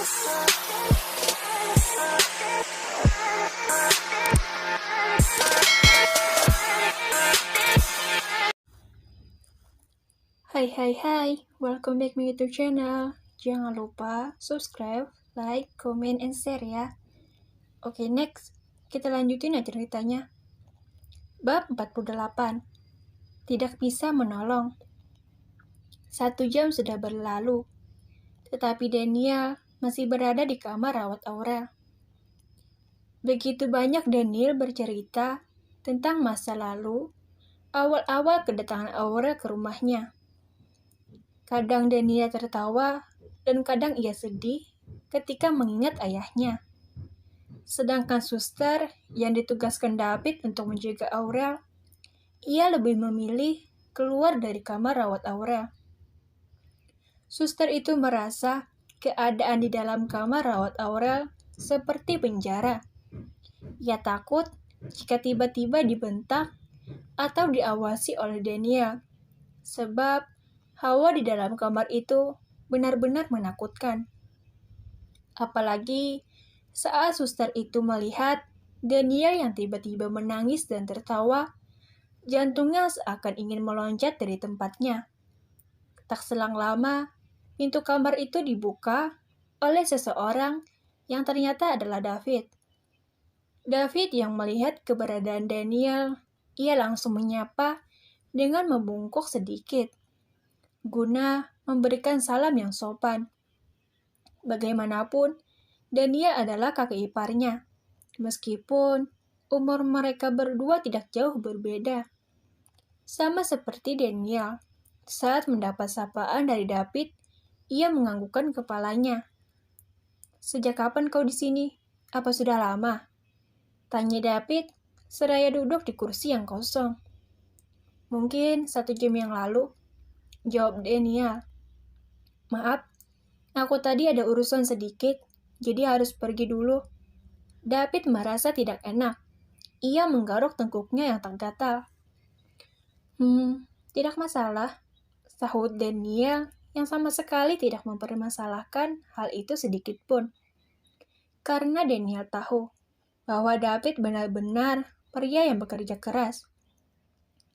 Hai, welcome back my YouTube channel. Jangan lupa subscribe, like, comment, and share ya. Oke, next. Kita lanjutin ya ceritanya. Bab 48. Tidak bisa menolong. 1 jam sudah berlalu, tetapi Daniel masih berada di kamar rawat Aurel. Begitu banyak Daniel bercerita tentang masa lalu, awal-awal kedatangan Aurel ke rumahnya. Kadang Daniel tertawa, dan kadang ia sedih ketika mengingat ayahnya. Sedangkan suster yang ditugaskan David untuk menjaga Aurel, ia lebih memilih keluar dari kamar rawat Aurel. Suster itu merasa keadaan di dalam kamar rawat Aurel seperti penjara. Ia takut jika tiba-tiba dibentak atau diawasi oleh Daniel, sebab hawa di dalam kamar itu benar-benar menakutkan. Apalagi saat suster itu melihat Daniel yang tiba-tiba menangis dan tertawa, jantungnya seakan ingin meloncat dari tempatnya. Tak selang lama, pintu kamar itu dibuka oleh seseorang yang ternyata adalah David. David yang melihat keberadaan Daniel, ia langsung menyapa dengan membungkuk sedikit, guna memberikan salam yang sopan. Bagaimanapun, Daniel adalah kakak iparnya, meskipun umur mereka berdua tidak jauh berbeda. Sama seperti Daniel, saat mendapat sapaan dari David, ia menganggukkan kepalanya. "Sejak kapan kau di sini? Apa sudah lama?" tanya David, seraya duduk di kursi yang kosong. "Mungkin 1 jam yang lalu," jawab Daniel. "Maaf, aku tadi ada urusan sedikit, jadi harus pergi dulu." David merasa tidak enak. Ia menggaruk tengkuknya yang tak gatal. Tidak masalah," sahut Daniel yang sama sekali tidak mempermasalahkan hal itu sedikit pun. Karena Daniel tahu bahwa David benar-benar pria yang bekerja keras.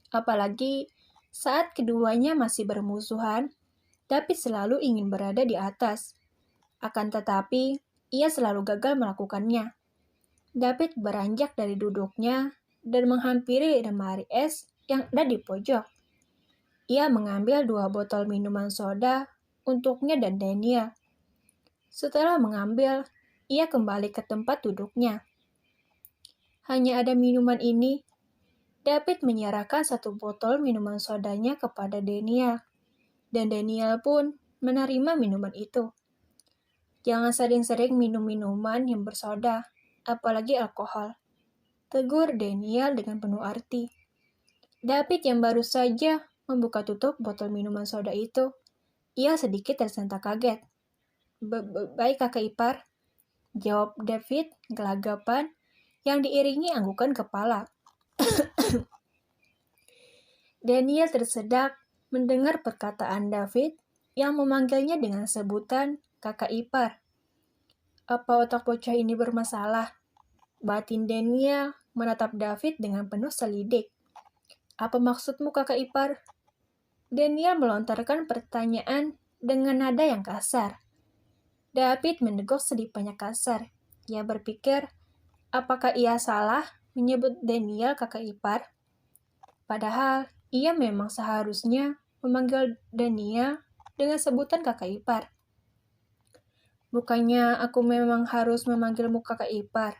Apalagi saat keduanya masih bermusuhan, David selalu ingin berada di atas. Akan tetapi, ia selalu gagal melakukannya. David beranjak dari duduknya dan menghampiri lemari es yang ada di pojok. Ia mengambil 2 botol minuman soda untuknya dan Daniel. Setelah mengambil, ia kembali ke tempat duduknya. Hanya ada minuman ini. David menyerahkan 1 botol minuman sodanya kepada Daniel, dan Daniel pun menerima minuman itu. "Jangan sering-sering minum minuman yang bersoda, apalagi alkohol," tegur Daniel dengan penuh arti. David yang baru saja membuka tutup botol minuman soda itu, ia sedikit tersentak kaget. Baik kakak ipar," jawab David gelagapan yang diiringi anggukan kepala. Daniel tersedak mendengar perkataan David yang memanggilnya dengan sebutan kakak ipar. "Apa otak bocah ini bermasalah?" batin Daniel menatap David dengan penuh selidik. "Apa maksudmu kakak ipar?" Daniel melontarkan pertanyaan dengan nada yang kasar. David meneguk sedipanya kasar. Ia berpikir, apakah ia salah menyebut Daniel kakak ipar? Padahal ia memang seharusnya memanggil Daniel dengan sebutan kakak ipar. "Bukannya aku memang harus memanggilmu kakak ipar?"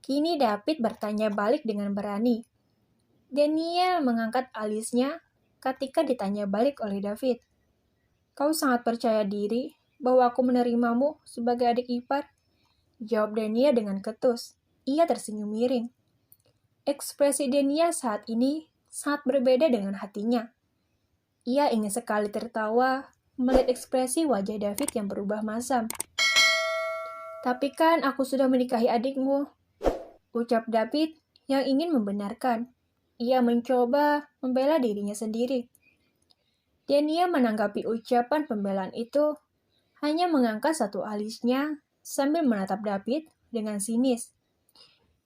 Kini David bertanya balik dengan berani. Daniel mengangkat alisnya ketika ditanya balik oleh David. "Kau sangat percaya diri bahwa aku menerimamu sebagai adik ipar?" jawab Daniel dengan ketus. Ia tersenyum miring. Ekspresi Daniel saat ini sangat berbeda dengan hatinya. Ia ingin sekali tertawa melihat ekspresi wajah David yang berubah masam. "Tapi kan aku sudah menikahi adikmu," ucap David yang ingin membenarkan. Ia mencoba membela dirinya sendiri. Daniel menanggapi ucapan pembelaan itu hanya mengangkat satu alisnya sambil menatap David dengan sinis.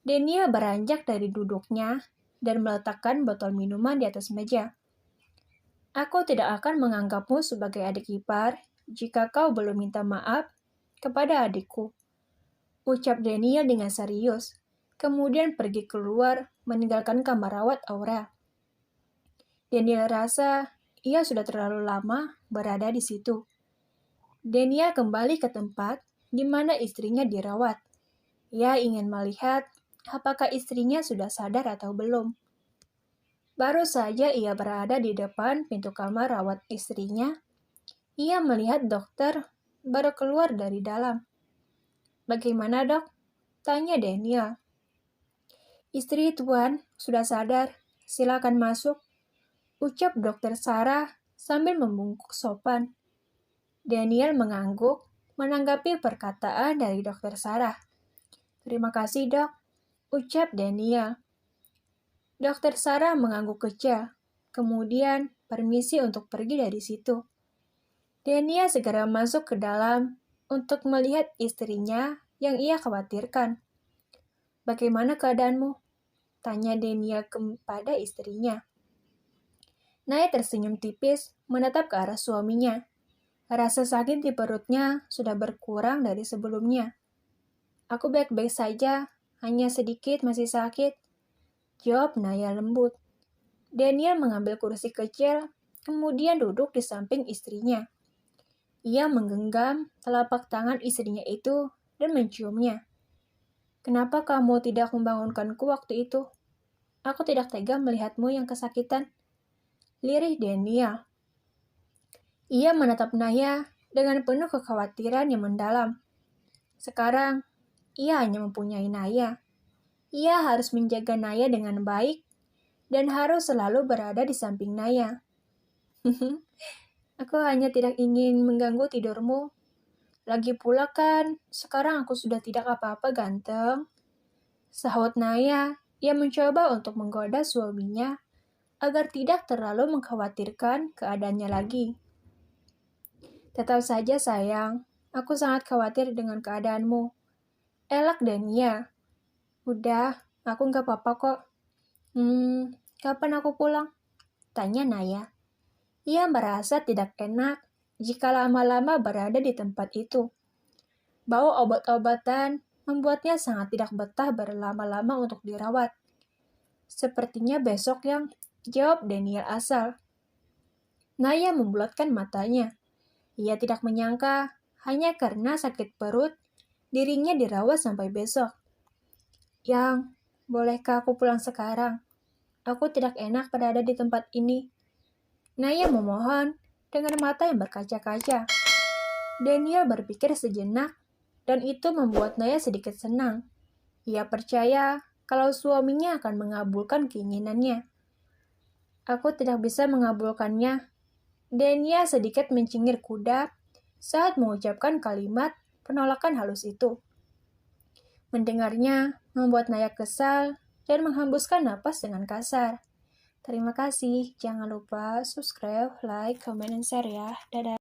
Daniel beranjak dari duduknya dan meletakkan botol minuman di atas meja. Aku tidak akan menganggapmu sebagai adik ipar jika kau belum minta maaf kepada adikku, ucap Daniel dengan serius, kemudian pergi keluar meninggalkan kamar rawat Aura. Daniel rasa ia sudah terlalu lama berada di situ. Daniel kembali ke tempat di mana istrinya dirawat. Ia ingin melihat apakah istrinya sudah sadar atau belum. Baru saja ia berada di depan pintu kamar rawat istrinya, ia melihat dokter baru keluar dari dalam. "Bagaimana, Dok?" tanya Daniel. "Istri Tuan sudah sadar, silakan masuk," ucap Dokter Sarah sambil membungkuk sopan. Daniel mengangguk menanggapi perkataan dari Dokter Sarah. "Terima kasih, Dok," ucap Daniel. Dokter Sarah mengangguk kecil, kemudian permisi untuk pergi dari situ. Daniel segera masuk ke dalam untuk melihat istrinya yang ia khawatirkan. "Bagaimana keadaanmu?" tanya Daniel kepada istrinya. Naya tersenyum tipis menatap ke arah suaminya. Rasa sakit di perutnya sudah berkurang dari sebelumnya. "Aku baik-baik saja, hanya sedikit masih sakit," jawab Naya lembut. Daniel mengambil kursi kecil, kemudian duduk di samping istrinya. Ia menggenggam telapak tangan istrinya itu dan menciumnya. "Kenapa kamu tidak membangunkanku waktu itu? Aku tidak tega melihatmu yang kesakitan," lirih Daniel. Ia menatap Naya dengan penuh kekhawatiran yang mendalam. Sekarang, ia hanya mempunyai Naya. Ia harus menjaga Naya dengan baik dan harus selalu berada di samping Naya. "Aku hanya tidak ingin mengganggu tidurmu. Lagi pula kan, sekarang aku sudah tidak apa-apa ganteng," sahut Naya yang mencoba untuk menggoda suaminya agar tidak terlalu mengkhawatirkan keadaannya lagi. "Tetap saja sayang, aku sangat khawatir dengan keadaanmu," elak Dania. "Udah, aku nggak apa-apa kok." Kapan aku pulang?" tanya Naya. Ia merasa tidak enak jika lama-lama berada di tempat itu. Bau obat-obatan membuatnya sangat tidak betah berlama-lama untuk dirawat. "Sepertinya besok yang," jawab Daniel asal. Naya membulatkan matanya. Ia tidak menyangka, hanya karena sakit perut, dirinya dirawat sampai besok. "Yang, bolehkah aku pulang sekarang? Aku tidak enak berada di tempat ini," Naya memohon dengan mata yang berkaca-kaca. Daniel berpikir sejenak, dan itu membuat Naya sedikit senang. Ia percaya kalau suaminya akan mengabulkan keinginannya. "Aku tidak bisa mengabulkannya." Dania sedikit mencingir kuda saat mengucapkan kalimat penolakan halus itu. Mendengarnya membuat Naya kesal dan menghembuskan napas dengan kasar. Terima kasih, jangan lupa subscribe, like, comment, dan share ya. Dadah.